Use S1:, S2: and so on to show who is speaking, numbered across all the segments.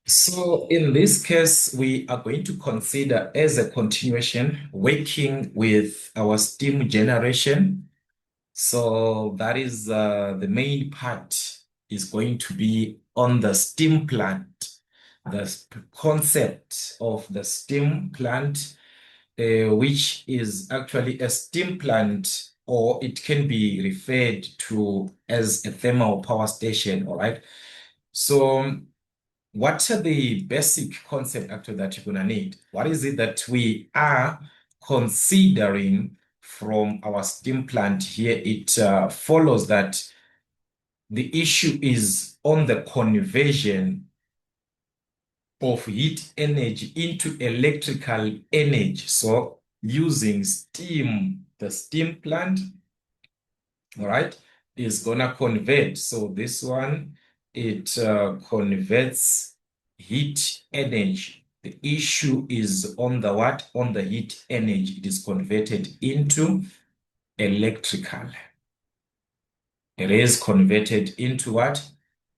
S1: So in this case, we are going to consider as a continuation working with our steam generation. So that is the main part is going to be on the steam plant, concept of the steam plant, which is actually a steam plant, or it can be referred to as a thermal power station. All right. So what are the basic concept actually that you're gonna need? What is it that we are considering from our steam plant here? It follows that the issue is on the conversion of heat energy into electrical energy. So using steam, the steam plant, all right, is gonna convert. So this one, it converts heat energy. The issue is on the what? On the heat energy. It is converted into electrical. It is converted into what?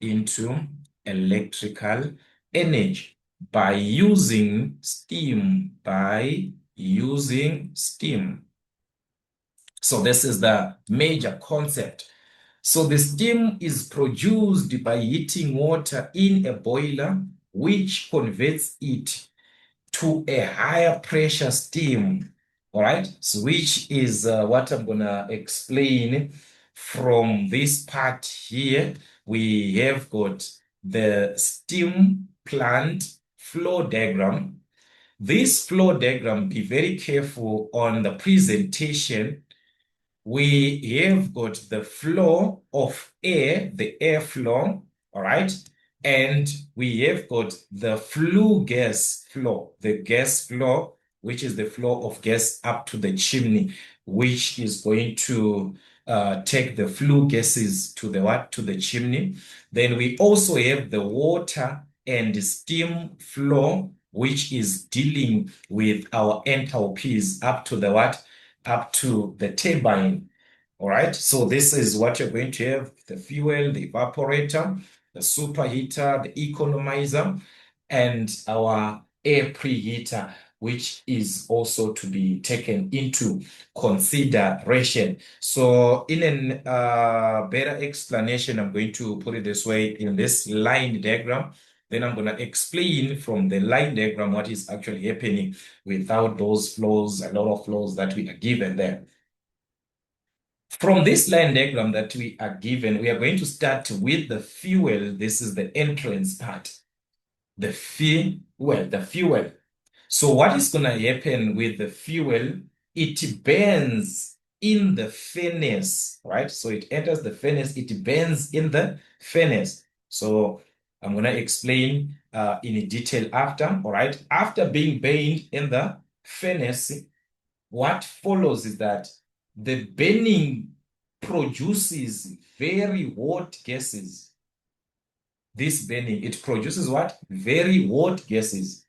S1: Into electrical energy by using steam. By using steam. So this is the major concept. So the steam is produced by heating water in a boiler, which converts it to a higher pressure steam. All right. So which is what I'm gonna explain from this part here. We have got the steam plant flow diagram. This flow diagram, be very careful on the presentation. We have got the flow of air, the airflow, all right? And we have got the flue gas flow, the gas flow, which is the flow of gas up to the chimney, which is going to take the flue gases to the what? To the chimney. Then we also have the water and steam flow, which is dealing with our enthalpies up to the what? Up to the turbine. All right. So this is what you're going to have: the fuel, the evaporator, the superheater, the economizer, and our air preheater, which is also to be taken into consideration. So in a better explanation, I'm going to put it this way in this line diagram. Then I'm going to explain from the line diagram what is actually happening without those flows, a lot of flows that we are given there. From this line diagram that we are given, we are going to start with the fuel. This is the entrance part. The fuel. So what is going to happen with the fuel? It burns in the furnace, right? So it enters the furnace, it burns in the furnace. So I'm going to explain in detail after, all right? After being burned in the furnace, what follows is that the burning produces very hot gases. This burning, it produces what? Very hot gases.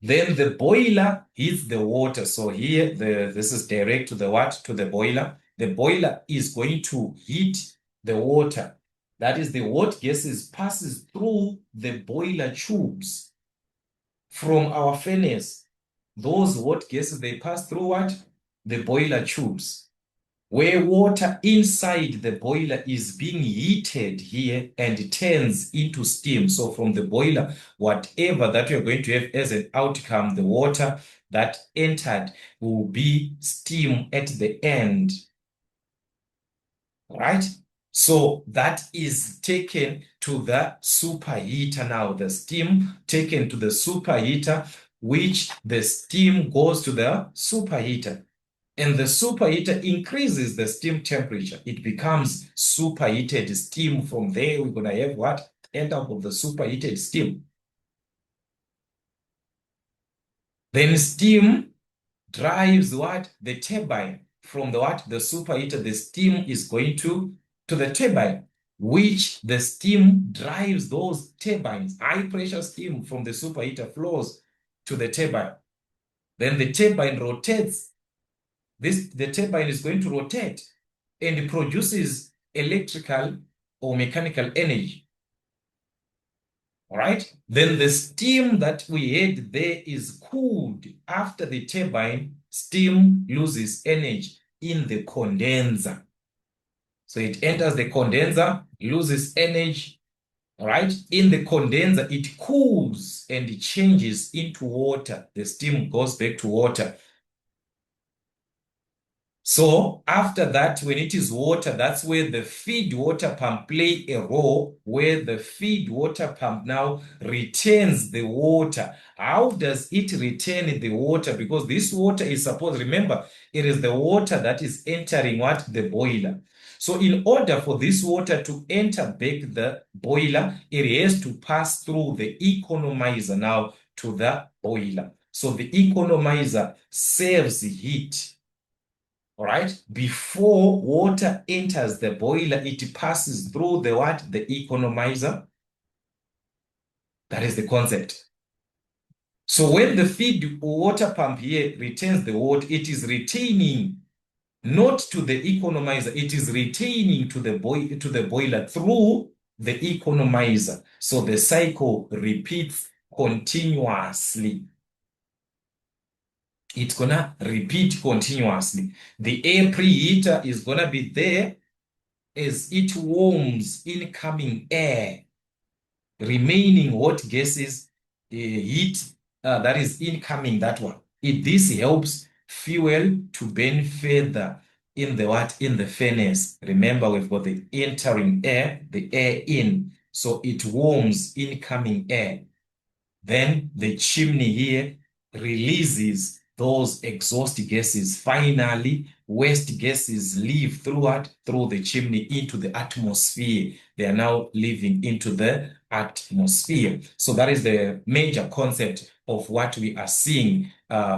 S1: Then the boiler heats the water. So here, this is direct to the what? To the boiler. The boiler is going to heat the water. That is, the hot gases passes through the boiler tubes from our furnace. Those hot gases, they pass through what? The boiler tubes, where water inside the boiler is being heated here and turns into steam. So from the boiler, whatever that you're going to have as an outcome, the water that entered will be steam at the end. All right? So that is taken to the superheater now, the steam taken to the superheater, which the steam goes to the superheater. And the superheater increases the steam temperature. It becomes superheated steam. From there, we're going to have what? End up of the superheated steam. Then steam drives what? The turbine. From the what? The superheater, the steam is going to the turbine, which the steam drives those turbines. High pressure steam from the superheater flows to the turbine. Then the turbine rotates. The turbine is going to rotate and produces electrical or mechanical energy. All right. Then the steam that we had there is cooled. After the turbine, steam loses energy in the condenser. So it enters the condenser, loses energy. All right. In the condenser, it cools and it changes into water. The steam goes back to water. So after that, when it is water, that's where the feed water pump play a role, where the feed water pump now retains the water. How does it retain the water? Because this water is supposed, remember, it is the water that is entering what? The boiler. So in order for this water to enter back the boiler, it has to pass through the economizer now to the boiler. So the economizer saves heat. All right. Before water enters the boiler, it passes through the what? The economizer. That is the concept. So when the feed water pump here retains the water, it is retaining not to the economizer, it is retaining to the boiler through the economizer. So the cycle repeats continuously. It's gonna repeat continuously. The air preheater is gonna be there as it warms incoming air, remaining hot gases, heat that is incoming, that one. This helps fuel to burn further in the what? In the furnace. Remember, we've got the entering air, the air in. So it warms incoming air. Then the chimney here releases those exhaust gases. Finally, waste gases leave through what? Through the chimney into the atmosphere. They are now leaving into the atmosphere. So that is the major concept of what we are seeing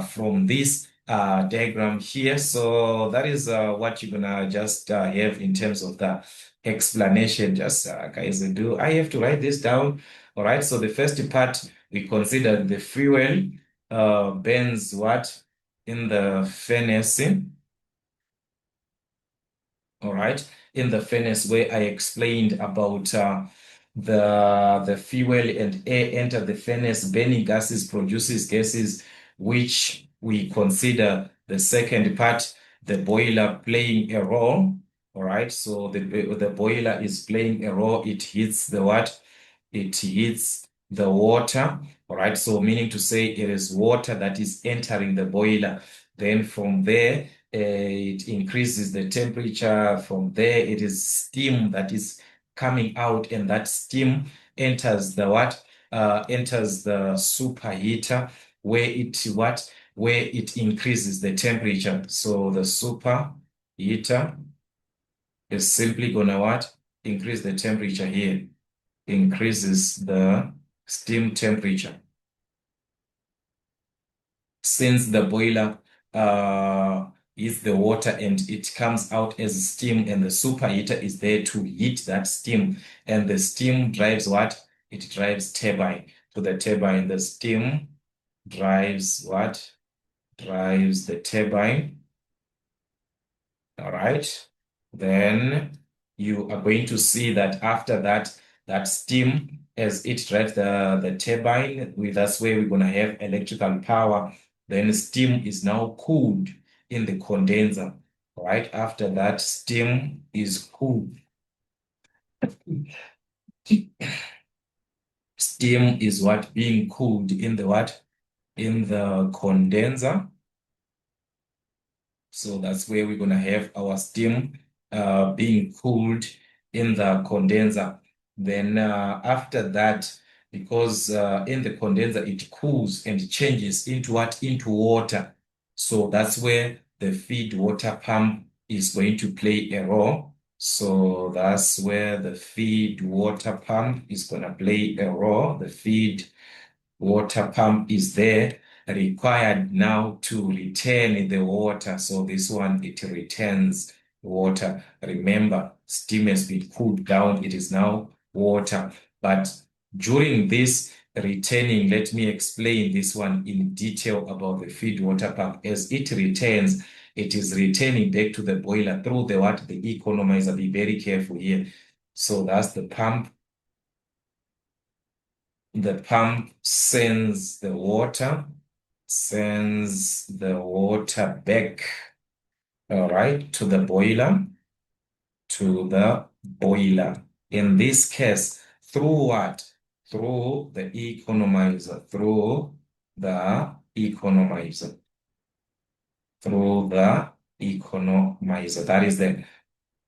S1: from this diagram here. So that is what you're gonna just have in terms of the explanation. Just guys, do I have to write this down? All right. So the first part, we consider the fuel burns what? In the furnace. All right. In the furnace where I explained about the fuel and air enter the furnace, burning gases produces gases, which we consider the second part, the boiler playing a role. All right. So the boiler is playing a role. It hits the what? It hits the water. All right. So meaning to say it is water that is entering the boiler. Then from there, it increases the temperature. From there, it is steam that is coming out, and that steam enters the what? Enters the superheater, where it what? Where it increases the temperature. So the superheater is simply gonna what? Increase the temperature here. Increases the steam temperature. Since the boiler is the water and it comes out as steam, and the superheater is there to heat that steam, and the steam drives what? It drives turbine. To the turbine, the steam drives what? Drives the turbine. All right. Then you are going to see that after that, that steam, as it drives the turbine, that's where we're going to have electrical power. Then steam is now cooled in the condenser. Right after that, steam is cooled. Steam is what? Being cooled in the what? In the condenser. So that's where we're going to have our steam being cooled in the condenser. Then after that, because in the condenser, it cools and changes into what? Into water. So that's where the feed water pump is going to play a role. So that's where the feed water pump is going to play a role. The feed water pump is there, required now to retain the water. So this one, it retains water. Remember, steam has been cooled down. It is now water. But during this retaining, let me explain this one in detail about the feed water pump. As it retains, it is returning back to the boiler through the what? The economizer. Be very careful here. So that's the pump. the pump sends the water back, all right, to the boiler, In this case, through what? Through the economizer, That is the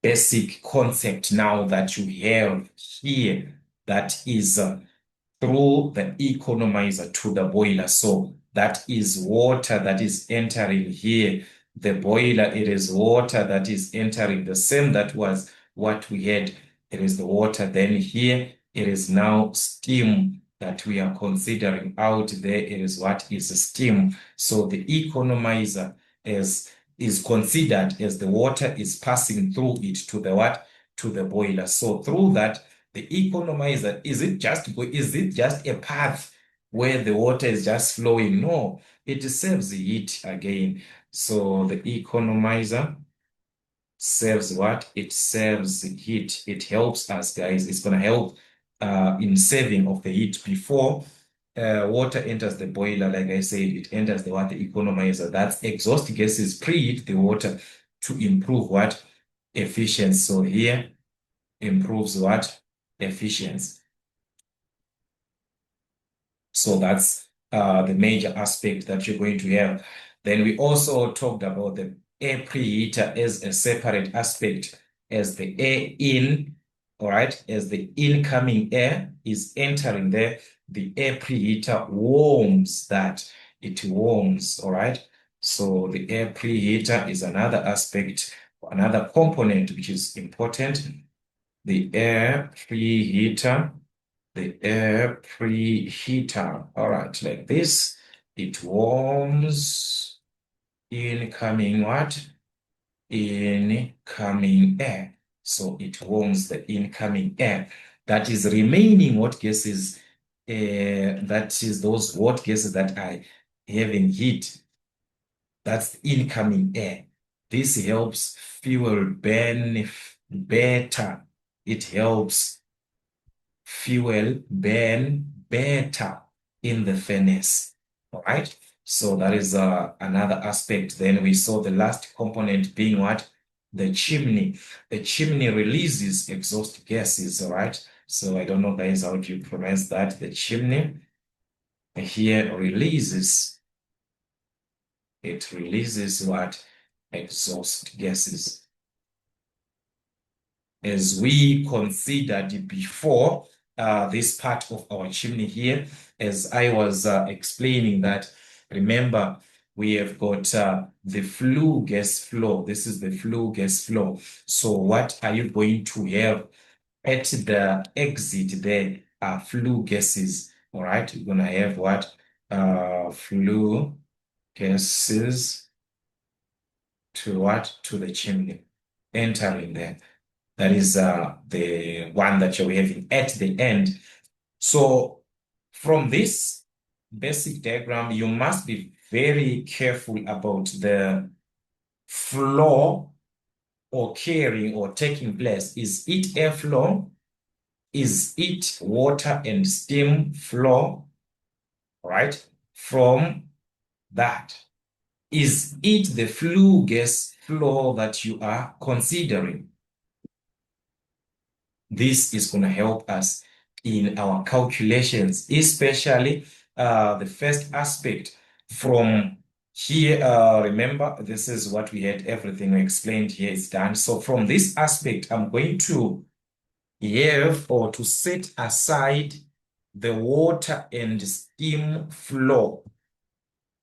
S1: basic concept now that you have here. That is through the economizer to the boiler. So that is water that is entering here. The boiler, it is water that is entering. The same that was what we had. It is the water. Then here, it is now steam that we are considering. Out there, it is what is steam. So the economizer is considered as the water is passing through it to the what? To the boiler. So through that, the economizer, is it just a path where the water is just flowing? No, it saves heat again. So the economizer saves what? It saves heat. It helps us, guys. It's going to help in saving of the heat before water enters the boiler. Like I said, it enters the water economizer. That's exhaust gases preheat the water to improve what? Efficiency. So here improves what? Efficiency. So that's the major aspect that you're going to have. Then we also talked about the air preheater as a separate aspect, as the air in, all right, as the incoming air is entering there, the air preheater warms that. It warms, all right. So the air preheater is another aspect, another component which is important. The air preheater all right, like this. It warms incoming what? Incoming air. So it warms the incoming air. That is remaining hot gases, that is those hot gases that are having heat. That's the incoming air. This helps fuel burn better. It helps fuel burn better in the furnace. All right. So that is another aspect. Then we saw the last component being what? The chimney. The chimney releases exhaust gases. All right. So I don't know, guys, how do you pronounce that? The chimney here releases. It releases what? Exhaust gases. As we considered before, this part of our chimney here, as I was explaining that, remember, we have got the flue gas flow. This is the flue gas flow. So what are you going to have at the exit there? Are flue gases. All right, you're going to have what? Flue gases to what? To the chimney, entering there. That is the one that you're having at the end. So from this basic diagram, you must be very careful about the flow occurring or taking place. Is it airflow? Is it water and steam flow? Right? From that. Is it the flue gas flow that you are considering? This is going to help us in our calculations, especially the first aspect from here. Remember, this is what we had, everything we explained here is done. So from this aspect, I'm going to have or to set aside the water and steam flow.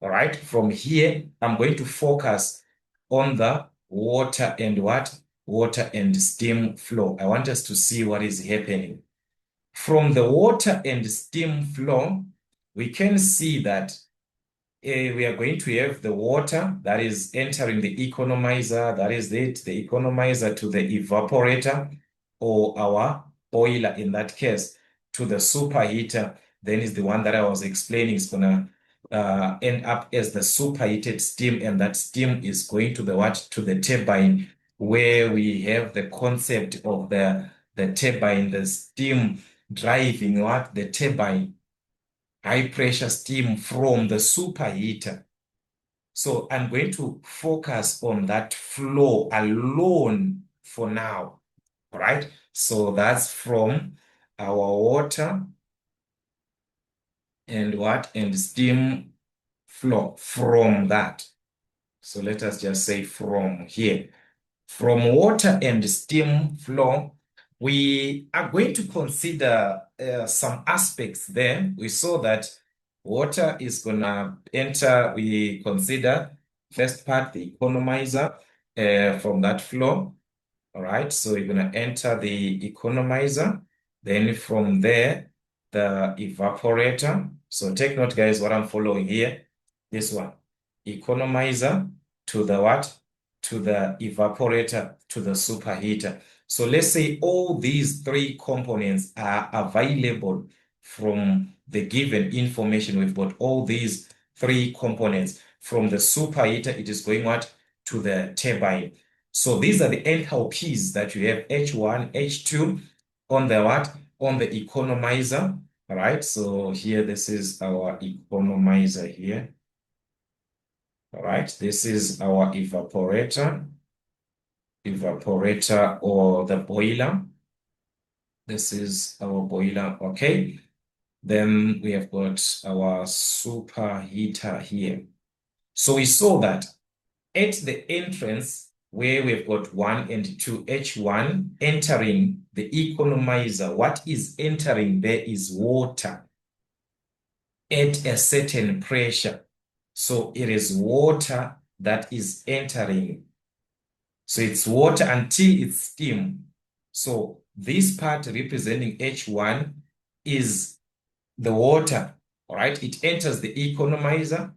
S1: All right, from here, I'm going to focus on the water and what? Water and steam flow. I want us to see what is happening. From the water and steam flow, we can see that we are going to have the water that is entering the economizer, that is it, the economizer to the evaporator or our boiler in that case to the superheater. Then is the one that I was explaining is going to end up as the superheated steam, and that steam is going to the what? To the turbine, where we have the concept of the turbine, the steam driving what? The turbine. high pressure steam from the superheater. So I'm going to focus on that flow alone for now. All right. So that's from our water and what? And steam flow from that. So let us just say from here. From water and steam flow, we are going to consider some aspects there. We saw that water is going to enter, we consider first part, the economizer from that flow. All right, so you're going to enter the economizer. Then from there, the evaporator. So take note, guys, what I'm following here. This one, economizer to the what? To the evaporator, to the superheater. So let's say all these three components are available from the given information. We've got all these three components. From the superheater, it is going what? To the turbine. So these are the enthalpies that you have, H1, H2 on the what? On the economizer. All right. So here, this is our economizer here. All right. This is our evaporator or the boiler. This is our boiler. Okay. Then we have got our superheater here. So we saw that at the entrance where we've got 1 and 2, H1 entering the economizer, what is entering there is water at a certain pressure. So it is water that is entering. So it's water until it's steam. So this part representing H1 is the water, all right? It enters the economizer.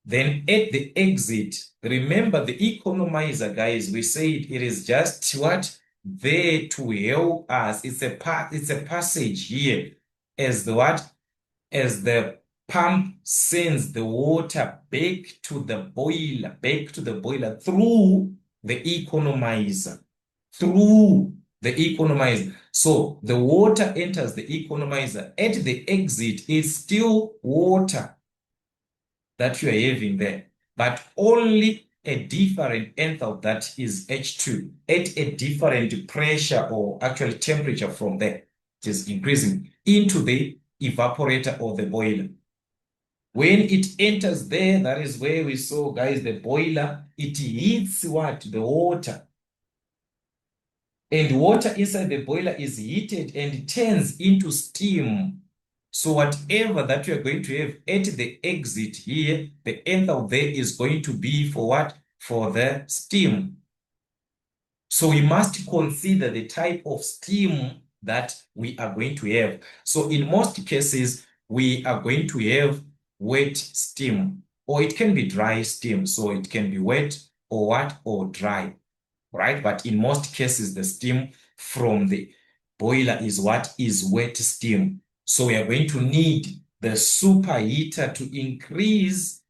S1: Then at the exit, remember the economizer, guys, we said it is just what? There to help us. It's a passage here as the what? As the pump sends the water back to the boiler through the economizer. Through the economizer. So the water enters the economizer. At the exit, it's still water that you are having there, but only a different enthalpy, that is H2, at a different pressure or actual temperature from there. It is increasing into the evaporator or the boiler. When it enters there, that is where we saw, guys, the boiler, it heats what? The water. And water inside the boiler is heated and turns into steam. So whatever that you are going to have at the exit here, the enthalpy there is going to be for what? For the steam. So we must consider the type of steam that we are going to have. So in most cases, we are going to have wet steam, or it can be dry steam. So it can be wet or what? Or dry, right? But in most cases, the steam from the boiler is what? Is wet steam. So we are going to need the superheater to increase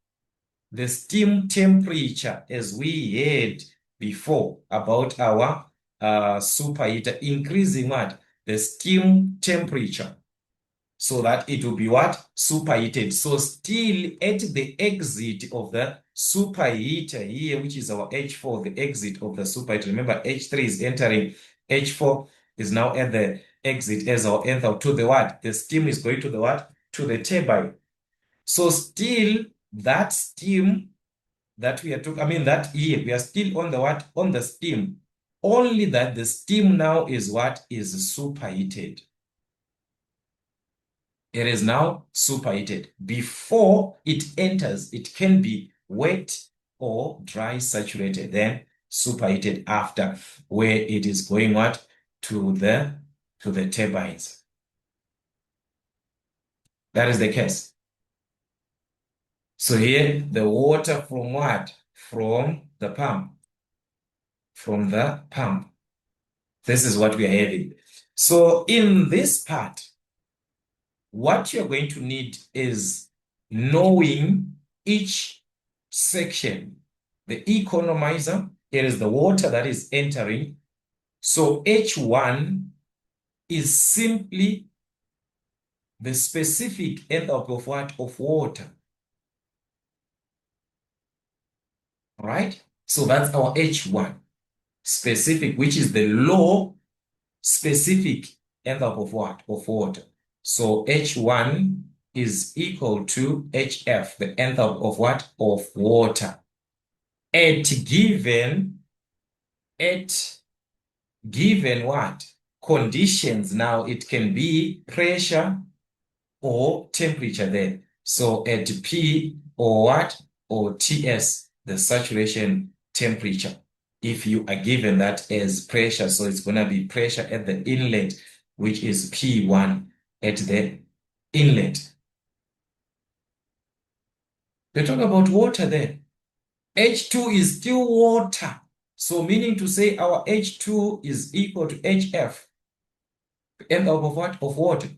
S1: the steam temperature, as we had before about our superheater, increasing what? The steam temperature, so that it will be what? Superheated. So still at the exit of the superheater here, which is our H4, the exit of the superheater. Remember, H3 is entering, H4 is now at the exit as our enthalpy to the what? The steam is going to the what? To the turbine. So still that steam that we are talking, I mean that here, we are still on the what? On the steam. Only that the steam now is what? Is superheated. It is now superheated. Before it enters, it can be wet or dry saturated, then superheated after, where it is going what? To the turbines. That is the case. So here, the water from what? From the pump. From the pump. This is what we are having. So in this part, what you're going to need is knowing each section. The economizer, it is the water that is entering. So H1 is simply the specific enthalpy of what? Of water. All right? So that's our H1 specific, which is the low specific enthalpy of what? Of water. So H1 is equal to HF, the enthalpy of what? Of water. At given what? Conditions. Now it can be pressure or temperature there. So at P or what? Or TS, the saturation temperature. If you are given that as pressure, so it's going to be pressure at the inlet, which is P1 at the inlet. We're talking about water there. H2 is still water. So meaning to say our H2 is equal to HF, enthalpy of what? Of water.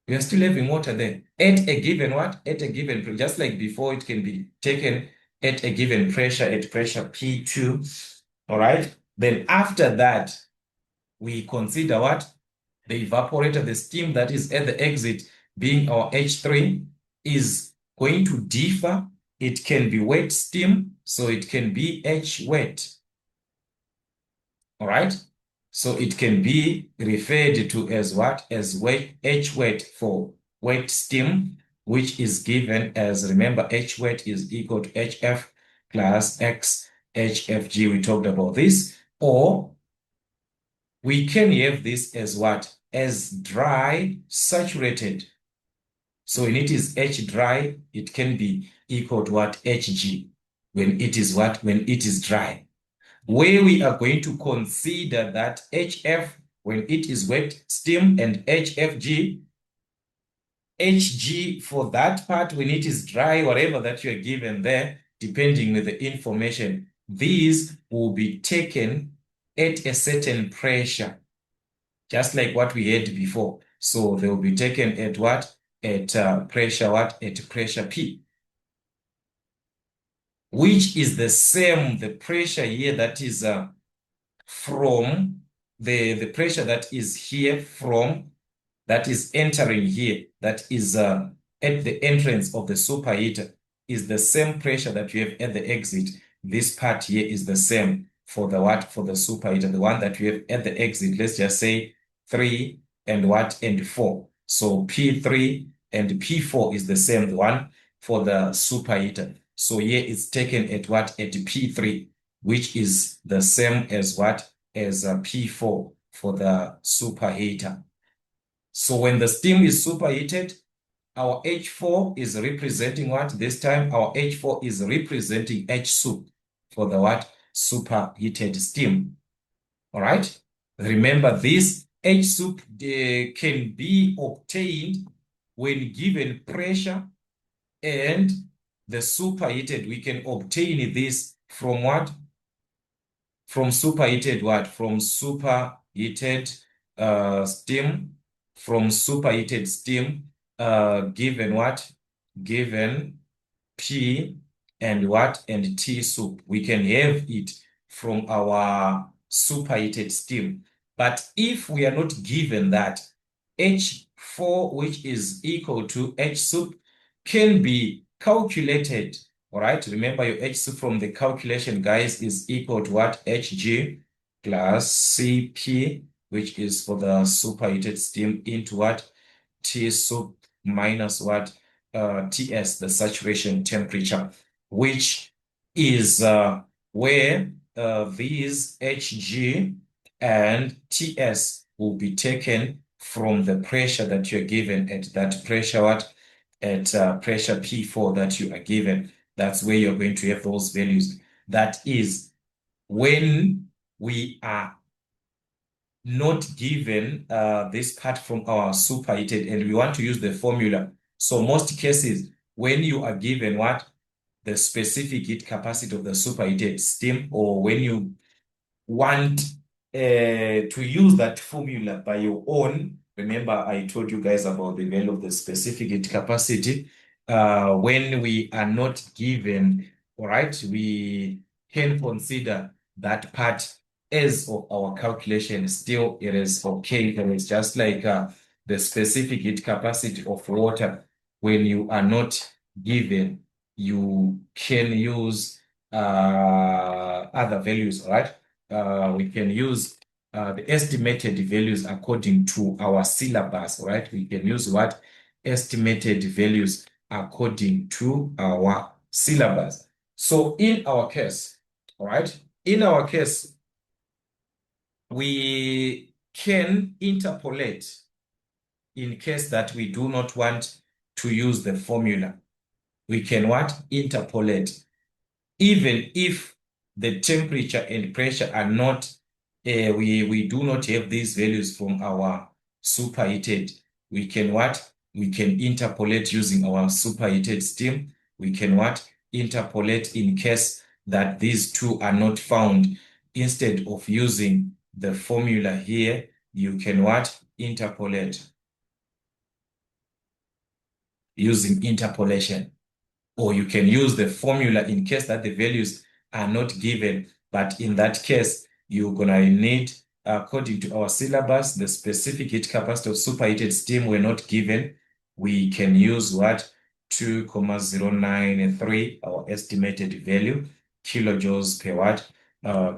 S1: We are still having water there at a given what? At a given, just like before, it can be taken at a given pressure, at pressure P2. All right. Then after that, we consider what? The evaporator, the steam that is at the exit being our H3 is going to differ. It can be wet steam, so it can be H wet. All right. So it can be referred to as what? As wet, H wet for wet steam, which is given as, remember, H wet is equal to HF plus X HFG. We talked about this. Or we can have this as what? As dry saturated. So when it is H dry, it can be equal to what? HG. When it is what? When it is dry. Where we are going to consider that HF when it is wet steam and HFG, HG for that part when it is dry, whatever that you are given there, depending with the information, these will be taken at a certain pressure, just like what we had before. So they will be taken at what? At pressure what? At pressure P, which is the same, the pressure here that is from the pressure that is here from, that is entering here, that is at the entrance of the superheater, is the same pressure that you have at the exit. This part here is the same for the what? For the superheater, the one that you have at the exit. Let's just say 3 and what? And 4. So P3 and P4 is the same, the one for the superheater. So here it's taken at what? At P3, which is the same as what? As P4 for the superheater. So when the steam is superheated, our H4 is representing what? This time our H4 is representing H sup for the what? Superheated steam. All right. Remember this H sup can be obtained when given pressure, and the superheated, we can obtain this from what? From superheated what? From superheated steam. From superheated steam, given what? Given P and what? And T sup. We can have it from our superheated steam. But if we are not given that, H4, which is equal to H sup, can be calculated. All right, remember your H sup from the calculation, guys, is equal to what? HG plus CP, which is for the superheated steam, into what? T sup minus what? TS, the saturation temperature, which is where these HG and TS will be taken from the pressure that you're given at that pressure what? At pressure P4 that you are given. That's where you're going to have those values. That is when we are not given this part from our superheated and we want to use the formula. So most cases, when you are given what? The specific heat capacity of the superheated steam, or when you want to use that formula by your own, remember I told you guys about the value of the specific heat capacity. When we are not given, all right, we can consider that part as of our calculation. Still, it is okay. It is just like the specific heat capacity of water when you are not given, you can use other values, right? We can use the estimated values according to our syllabus, right? We can use what? Estimated values according to our syllabus. So in our case, all right, in our case, we can interpolate in case that we do not want to use the formula. We can what? Interpolate. Even if the temperature and pressure are not, we do not have these values from our superheated, we can what? We can interpolate using our superheated steam. We can what? Interpolate in case that these two are not found. Instead of using the formula here, you can what? Interpolate using interpolation. Or you can use the formula in case that the values are not given. But in that case, you're going to need, according to our syllabus, the specific heat capacity of superheated steam were not given. We can use what? 2,093, our estimated value, kilojoules per watt,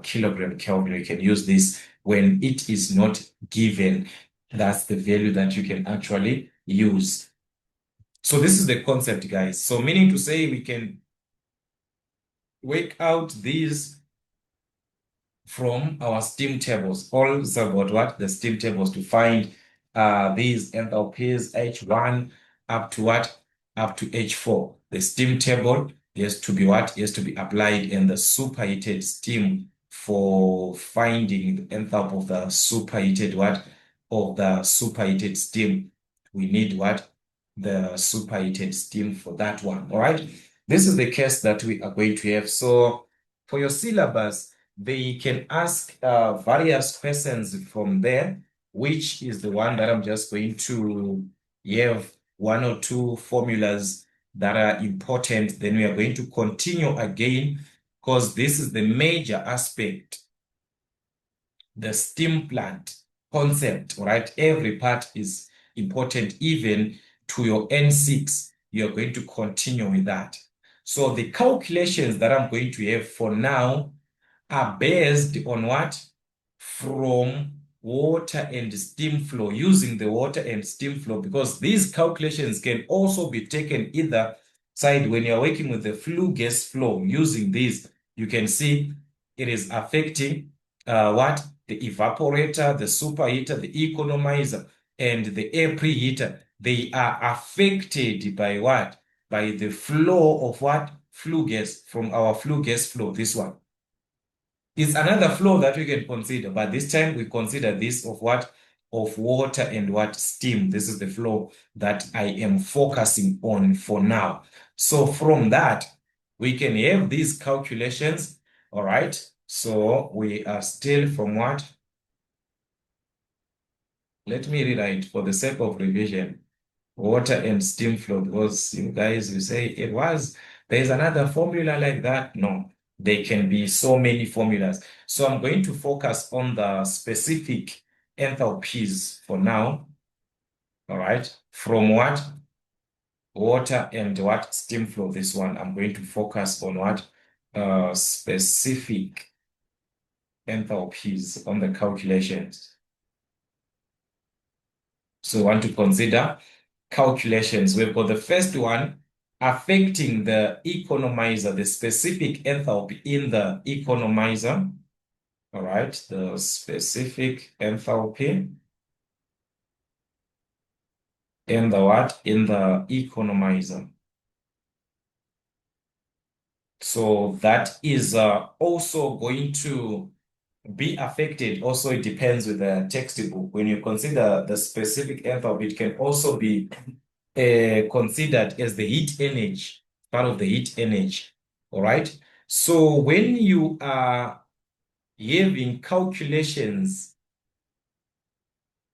S1: kilogram Kelvin. We can use this when it is not given. That's the value that you can actually use. So this is the concept, guys. So meaning to say we can work out these from our steam tables. All is about what? The steam tables to find these enthalpies H1 up to what? Up to H4. The steam table has to be what? Has to be applied in the superheated steam for finding the enthalpy of the superheated what? Of the superheated steam. We need what? The superheated steam for that one. All right. This is the case that we are going to have. So for your syllabus, they can ask various questions from there, which is the one that I'm just going to have one or two formulas that are important. Then we are going to continue again because this is the major aspect, the steam plant concept, right? Every part is important, even to your N6. You're going to continue with that. So the calculations that I'm going to have for now are based on what? From water and steam flow, using the water and steam flow, because these calculations can also be taken either side. When you're working with the flue gas flow, using these, you can see it is affecting what? The evaporator, the superheater, the economizer, and the air preheater. They are affected by what? By the flow of what? Flue gas from our flue gas flow, this one. It's another flow that we can consider, but this time we consider this of what? Of water and what? Steam. This is the flow that I am focusing on for now. So from that, we can have these calculations, all right? So we are still from what? Let me rewrite for the sake of revision. Water and steam flow, because you guys, you say it was, there's another formula like that. No, there can be so many formulas. So I'm going to focus on the specific enthalpies for now. All right. From what? Water and what? Steam flow. This one, I'm going to focus on what? Specific enthalpies on the calculations. So I want to consider calculations. We've got the first one affecting the economizer, the specific enthalpy in the economizer. All right, the specific enthalpy in the what? In the economizer. So that is also going to be affected. Also, it depends with the textbook. When you consider the specific enthalpy, it can also be considered as the heat energy, part of the heat energy. All right. So when you are having calculations,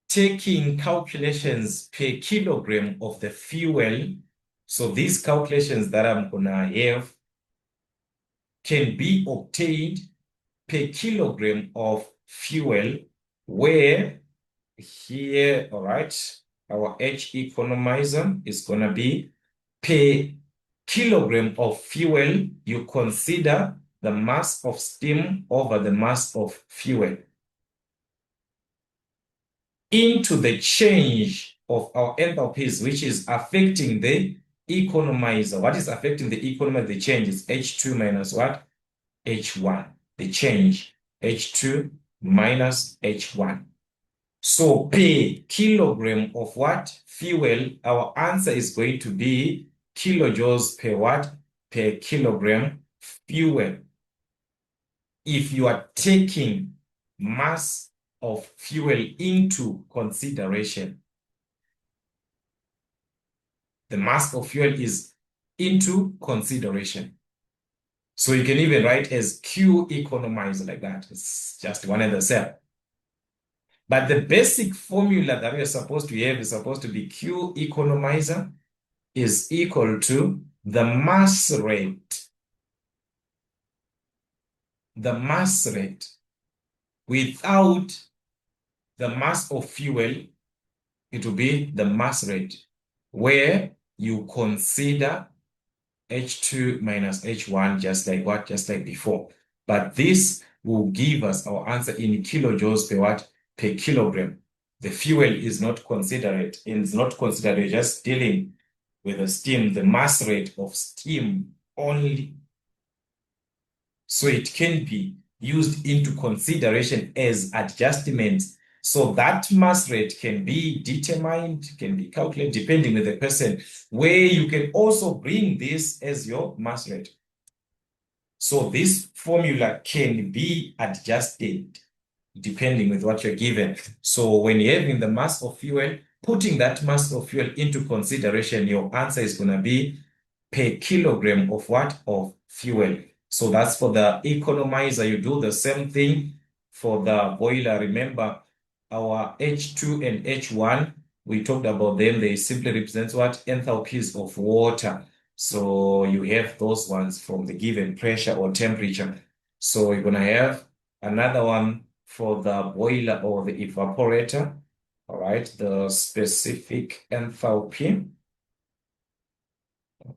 S1: taking calculations per kilogram of the fuel, so these calculations that I'm gonna have can be obtained per kilogram of fuel, where here, all right, our H economizer is going to be per kilogram of fuel, you consider the mass of steam over the mass of fuel into the change of our enthalpies, which is affecting the economizer. What is affecting the economizer? The change is H2 minus what? H1. The change, H2 minus H1. So per kilogram of what? Fuel, our answer is going to be kilojoules per what? Per kilogram fuel. If you are taking mass of fuel into consideration, the mass of fuel is into consideration. So you can even write as Q economizer like that. It's just one and the same. But the basic formula that we are supposed to have is supposed to be Q economizer is equal to the mass rate. The mass rate without the mass of fuel, it will be the mass rate where you consider H2 minus H1 just like what? Just like before. But this will give us our answer in kilojoules per what? Per kilogram. The fuel is not considered. It's not considered. We're just dealing with the steam, the mass rate of steam only. So it can be used into consideration as adjustments. So that mass rate can be determined, can be calculated depending with the person, where you can also bring this as your mass rate. So this formula can be adjusted depending with what you're given. So when you're having the mass of fuel, putting that mass of fuel into consideration, your answer is going to be per kilogram of what? Of fuel. So that's for the economizer. You do the same thing for the boiler. Remember, our H2 and H1, we talked about them. They simply represent what? Enthalpies of water. So you have those ones from the given pressure or temperature. So you're going to have another one for the boiler or the evaporator. All right, the specific enthalpy.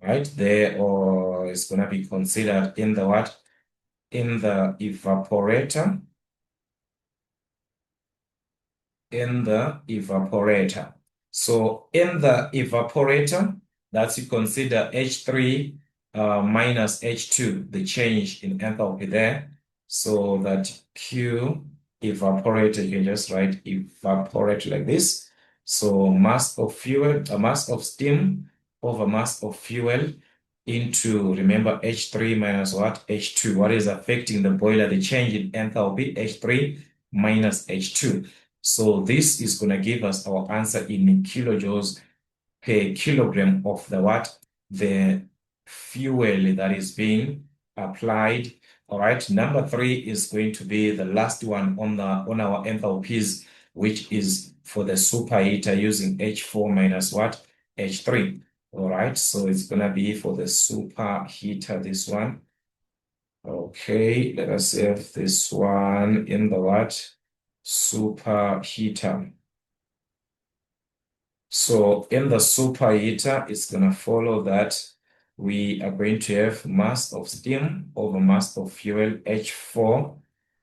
S1: Right there, or is going to be considered in the what? In the evaporator. In the evaporator. So in the evaporator, that's you consider H3 minus H2, the change in enthalpy there. So that Q evaporator, you can just write evaporator like this. So mass of fuel, a mass of steam over mass of fuel into, remember, H3 minus what? H2. What is affecting the boiler? The change in enthalpy, H3 minus H2. So this is going to give us our answer in kilojoules per kilogram of the what? The fuel that is being applied. All right. Number 3 is going to be the last one on our enthalpies, which is for the superheater using H4 minus what? H3. All right. So it's going to be for the superheater, this one. Okay. Let us have this one in the what? Superheater. So in the superheater, it's going to follow that we are going to have mass of steam over mass of fuel, H4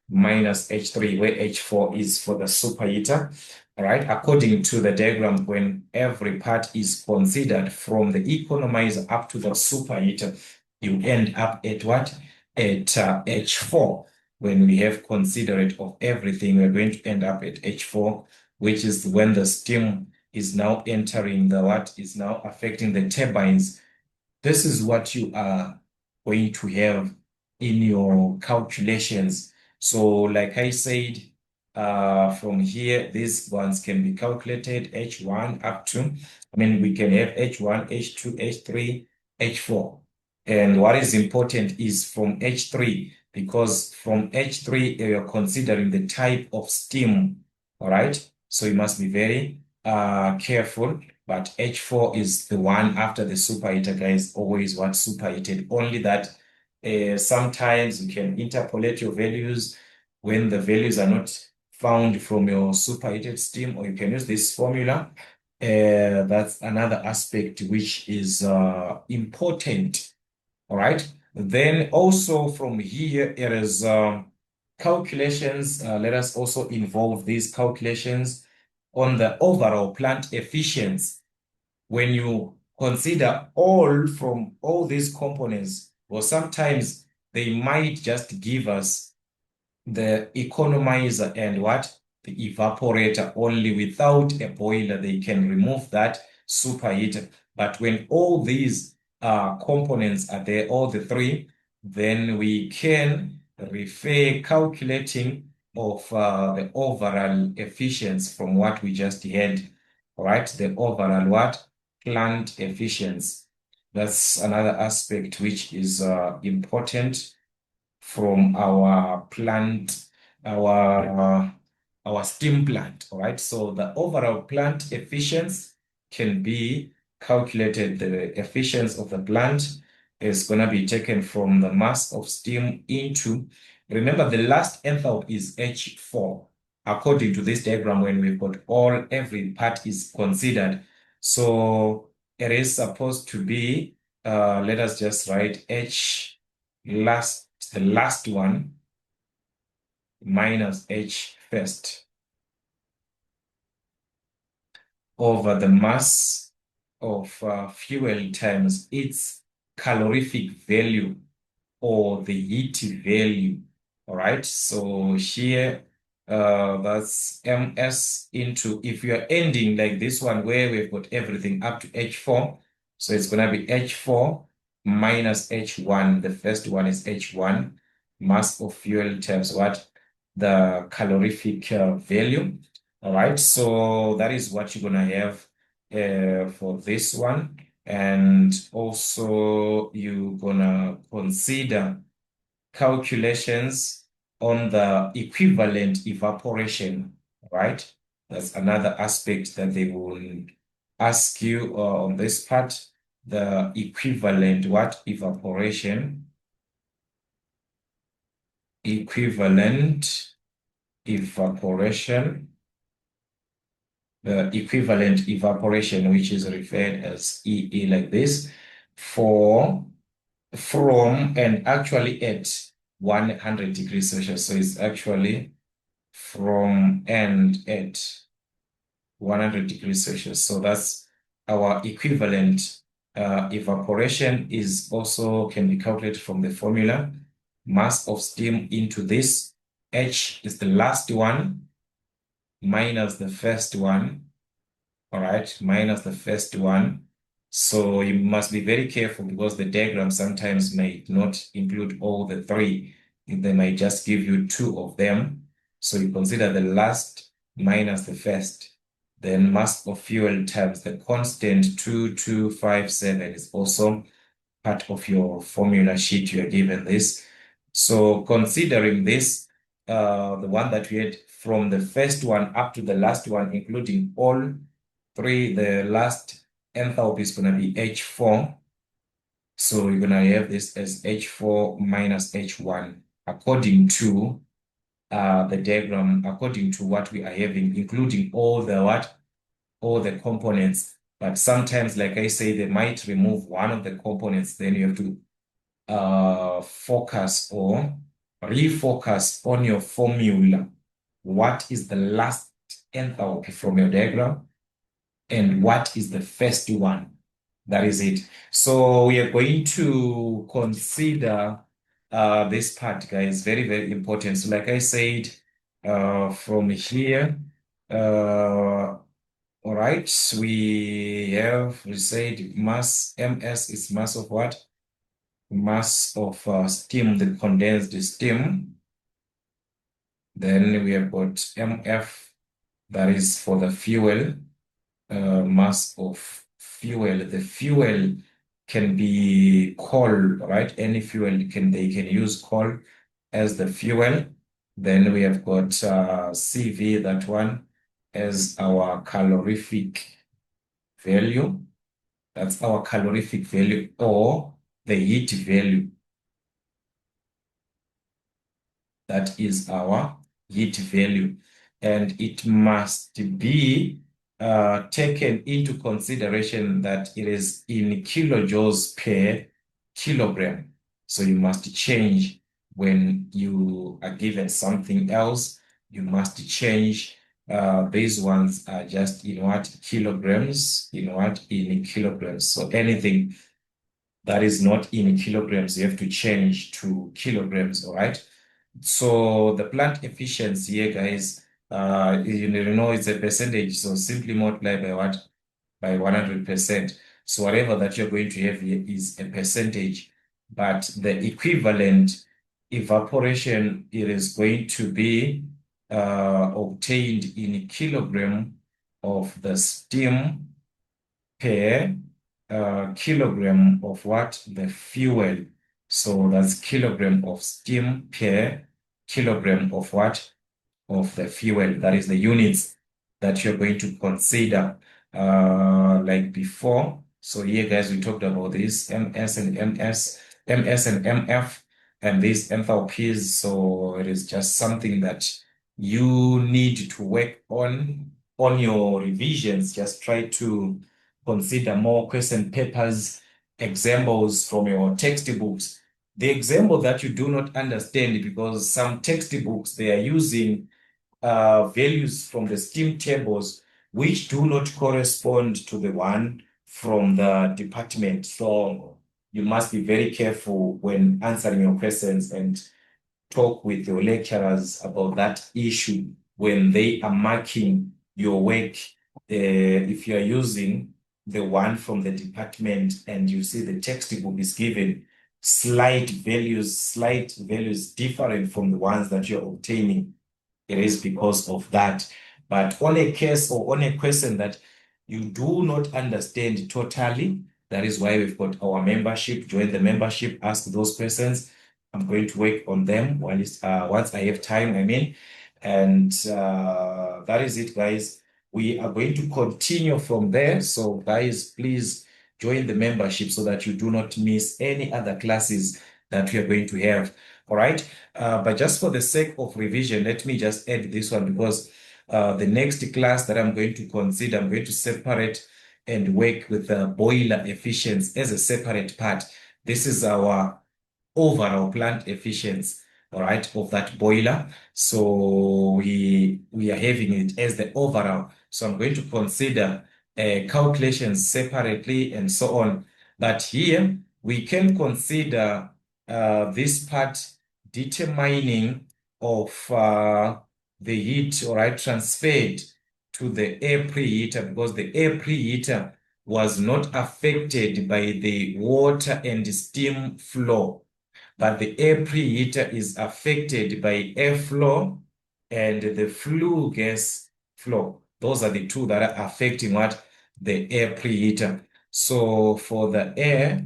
S1: minus H3, where H4 is for the superheater. All right, according to the diagram, when every part is considered from the economizer up to the superheater, you end up at what? At H4. When we have considerate of everything, we're going to end up at H4, which is when the steam is now entering the what? Is now affecting the turbines. This is what you are going to have in your calculations. So like I said, from here, these ones can be calculated, H1 up to, we can have H1, H2, H3, H4. And what is important is from H3, because from H3, you're considering the type of steam, all right? So you must be very careful, but H4 is the one after the superheater, guys, always what? Superheated. Only that sometimes you can interpolate your values when the values are not found from your superheated steam, or you can use this formula That's another aspect which is important. All right. Then also from here, it is calculations. Let us also involve these calculations on the overall plant efficiency. When you consider all from all these components, or sometimes they might just give us the economizer and what? The evaporator only without a boiler. They can remove that superheater. But when all these components are there, all the three, then we can refer calculating of the overall efficiency from what we just had, right? The overall what? Plant efficiency. That's another aspect which is important from our plant, our steam plant. All right. So the overall plant efficiency can be calculated. The efficiency of the plant is going to be taken from the mass of steam into, remember, the last enthalpy is H4 according to this diagram when we've got every part is considered. So it is supposed to be, let us just write H last, the last one minus H first over the mass of fuel times its calorific value or the heat value. All right. So here, that's ms into, if you're ending like this one where we've got everything up to H4, so it's going to be H4 minus H1. The first one is H1, mass of fuel times what? The calorific value. All right. So that is what you're going to have for this one. And also you're gonna consider calculations on the equivalent evaporation, right? That's another aspect that they will ask you on this part, the equivalent what? Evaporation, equivalent evaporation, the equivalent evaporation, which is referred as EE like this, for from and actually at 100 degrees Celsius. So it's actually from and at 100 degrees Celsius. So that's our equivalent. Evaporation is also can be calculated from the formula. Mass of steam into this. H is the last one minus the first one. All right, minus the first one. So you must be very careful because the diagram sometimes may not include all the three. They might just give you two of them. So you consider the last minus the first. Then mass of fuel times the constant 2257 is also part of your formula sheet. You are given this. So considering this, the one that we had from the first one up to the last one, including all three, the last enthalpy is going to be H4. So you're going to have this as H4 minus H1 according to the diagram, according to what we are having, including all the what? All the components. But sometimes, like I say, they might remove one of the components. Then you have to focus or refocus on your formula. What is the last enthalpy from your diagram? And what is the first one? That is it. So we are going to consider this part, guys, very, very important. So like I said, from here, all right, we said mass, ms is mass of what? Mass of steam, the condensed steam. Then we have got mf, that is for the fuel, mass of fuel. The fuel can be coal, right? Any fuel they can use coal as the fuel. Then we have got CV, that one, as our calorific value. That's our calorific value or the heat value. That is our heat value. And it must be taken into consideration that it is in kilojoules per kilogram. So you must change when you are given something else. You must change. These ones are just in what kilograms, in kilograms. So anything that is not in kilograms, you have to change to kilograms, all right? So the plant efficiency here, guys, it's a percentage. So simply multiply by what? By 100%. So whatever that you're going to have here is a percentage, but the equivalent evaporation, it is going to be obtained in kilogram of the steam per kilogram of what? The fuel. So that's kilogram of steam per kilogram of what? Of the fuel. That is the units that you're going to consider like before. So here, guys, we talked about this MS and MS and MF, and these enthalpies. So it is just something that you need to work on your revisions. Just try to consider more question papers, examples from your textbooks. The example that you do not understand, because some textbooks, they are using values from the steam tables which do not correspond to the one from the department. So you must be very careful when answering your questions and talk with your lecturers about that issue when they are marking your work. If you are using the one from the department and you see the textbook is given slight values different from the ones that you're obtaining, it is because of that. But on a case or on a question that you do not understand totally, that is why we've got our membership. Join the membership, ask those questions. I'm going to work on them once I have time, I mean. And that is it, guys. We are going to continue from there. So, guys, please join the membership so that you do not miss any other classes that we are going to have. All right. But just for the sake of revision, let me just add this one, because the next class that I'm going to consider, I'm going to separate and work with the boiler efficiency as a separate part. This is our overall plant efficiency, all right, of that boiler. So we are having it as the overall. So I'm going to consider calculations separately and so on. But here we can consider this part determining of the heat, all right, transferred to the air preheater, because the air preheater was not affected by the water and steam flow, but the air preheater is affected by airflow and the flue gas flow. Those are the two that are affecting what? The air preheater. So for the air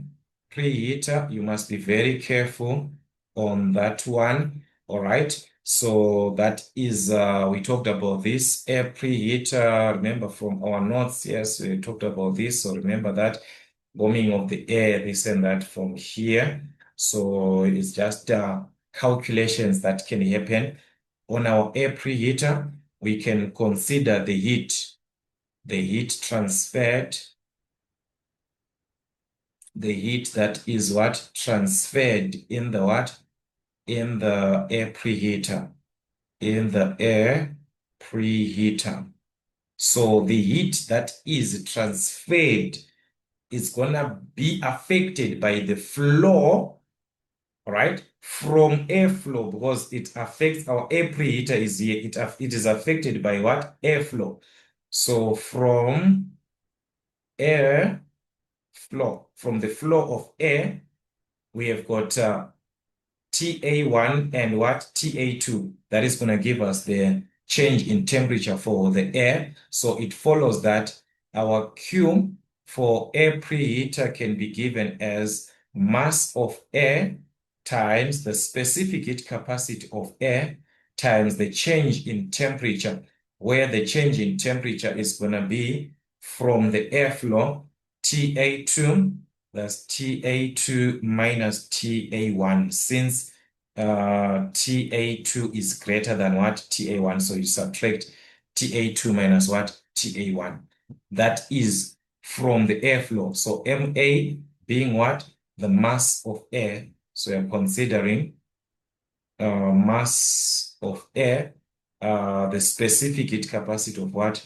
S1: preheater, you must be very careful on that one. All right. So that is, we talked about this air preheater. Remember from our notes, yes, we talked about this. So remember that warming of the air, this and that from here. So it's just calculations that can happen. On our air preheater, we can consider the heat transferred, the heat that is what? Transferred in the what? In the air preheater, in the air preheater. So the heat that is transferred is gonna be affected by the flow, right, from airflow, because it affects our air preheater is here. It is affected by what? Airflow. So from air flow, from the flow of air, we have got TA1 and what? TA2. That is going to give us the change in temperature for the air. So it follows that our Q for air preheater can be given as mass of air times the specific heat capacity of air times the change in temperature, where the change in temperature is going to be from the airflow, TA2, that's TA2 minus TA1, since TA2 is greater than what? TA1. So you subtract TA2 minus what? TA1. That is from the airflow. So MA being what? The mass of air. So I'm considering mass of air, the specific heat capacity of what?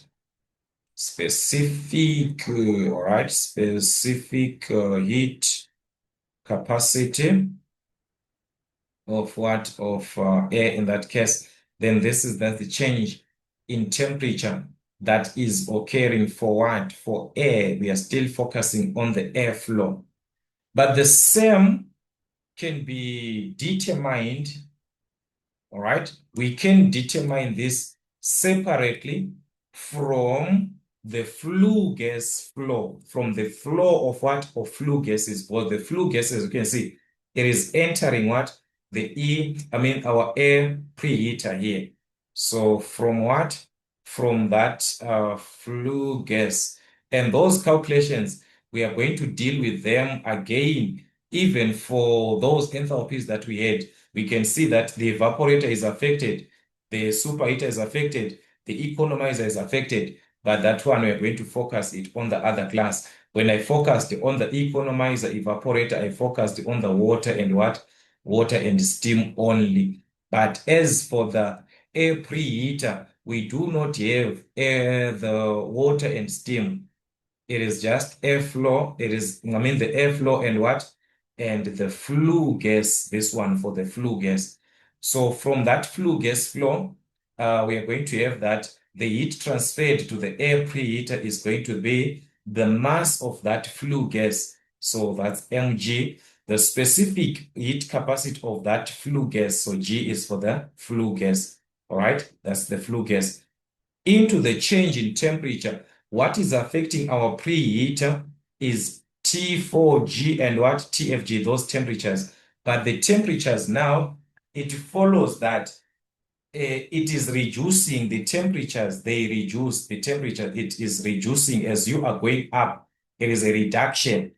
S1: Specific, all right, specific heat capacity of what? Of air in that case. Then that's the change in temperature that is occurring for what? For air. We are still focusing on the airflow. But the same can be determined, all right? We can determine this separately from the flue gas flow, from the flow of what? Of flue gases. Or the flue gases, you can see, it is entering what? Our air preheater here. So from what? From that flue gas. And those calculations, we are going to deal with them again, even for those enthalpies that we had. We can see that the evaporator is affected, the superheater is affected, the economizer is affected, but that one we're going to focus it on the other class. When I focused on the economizer, evaporator, I focused on the water and what? Water and steam only. But as for the air preheater, we do not have the water and steam. It is just airflow. The airflow and what? And the flue gas, this one for the flue gas. So from that flue gas flow, we are going to have that the heat transferred to the air preheater is going to be the mass of that flue gas. So that's mg, the specific heat capacity of that flue gas. So G is for the flue gas. All right, that's the flue gas. Into the change in temperature, what is affecting our preheater is T4G and what? TFG, those temperatures. But the temperatures now, it follows that it is reducing the temperatures. They reduce the temperature. It is reducing as you are going up. It is a reduction.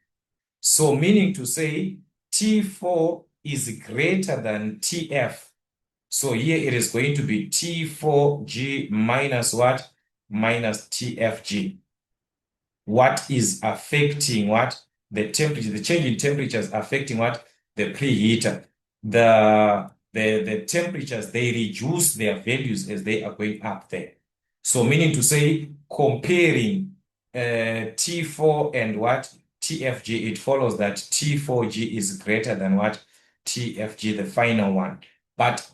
S1: So meaning to say T4 is greater than TF. So here it is going to be T4G minus what? Minus TFG. What is affecting what? The temperature, the change in temperature is affecting what? The preheater. The temperatures, they reduce their values as they are going up there. So meaning to say, comparing T4 and what? TFG, it follows that T4G is greater than what? TFG, the final one. But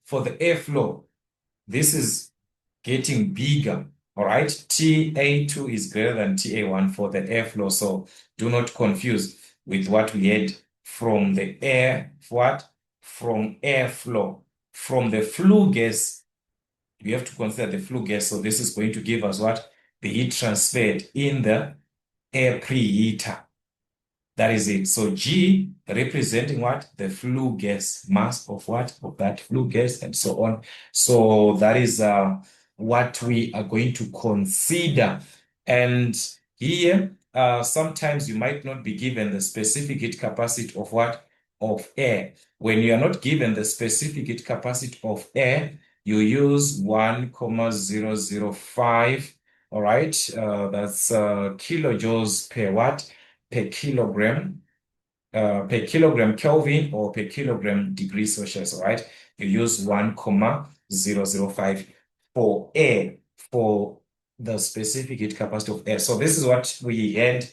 S1: for the airflow, this is getting bigger. All right, TA2 is greater than TA1 for the airflow. So do not confuse with what we had from the air, what? From airflow. From the flue gas, we have to consider the flue gas. So this is going to give us what? The heat transferred in the air preheater. That is it. So G representing what? The flue gas, mass of what? Of that flue gas and so on. So that is what we are going to consider. And here, sometimes you might not be given the specific heat capacity of what? Of air. When you are not given the specific heat capacity of air, you use 1,005. All right, that's kilojoules per what? Per kilogram Kelvin or per kilogram degree Celsius, all right? You use 1,005 for air, for the specific heat capacity of air. So this is what we had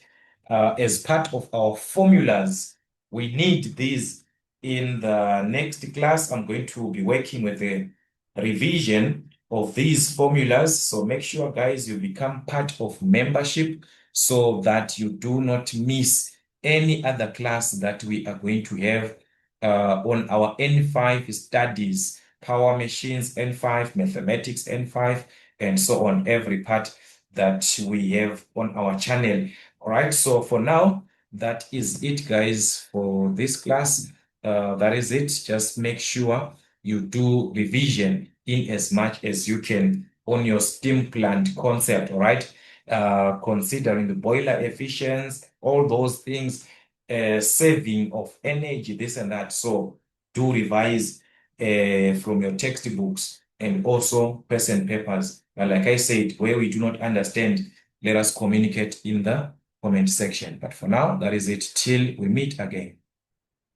S1: as part of our formulas. We need these in the next class. I'm going to be working with the revision of these formulas. So make sure, guys, you become part of membership so that you do not miss any other class that we are going to have on our N5 studies, power machines N5, mathematics N5, and so on, every part that we have on our channel. All right, so for now, that is it, guys, for this class. That is it. Just make sure you do revision in as much as you can on your steam plant concept, all right? Considering the boiler efficiency, all those things, saving of energy, this and that. So do revise from your textbooks and also person papers But like I said, where we do not understand, let us communicate in the comment section. But for now, that is it till we meet again.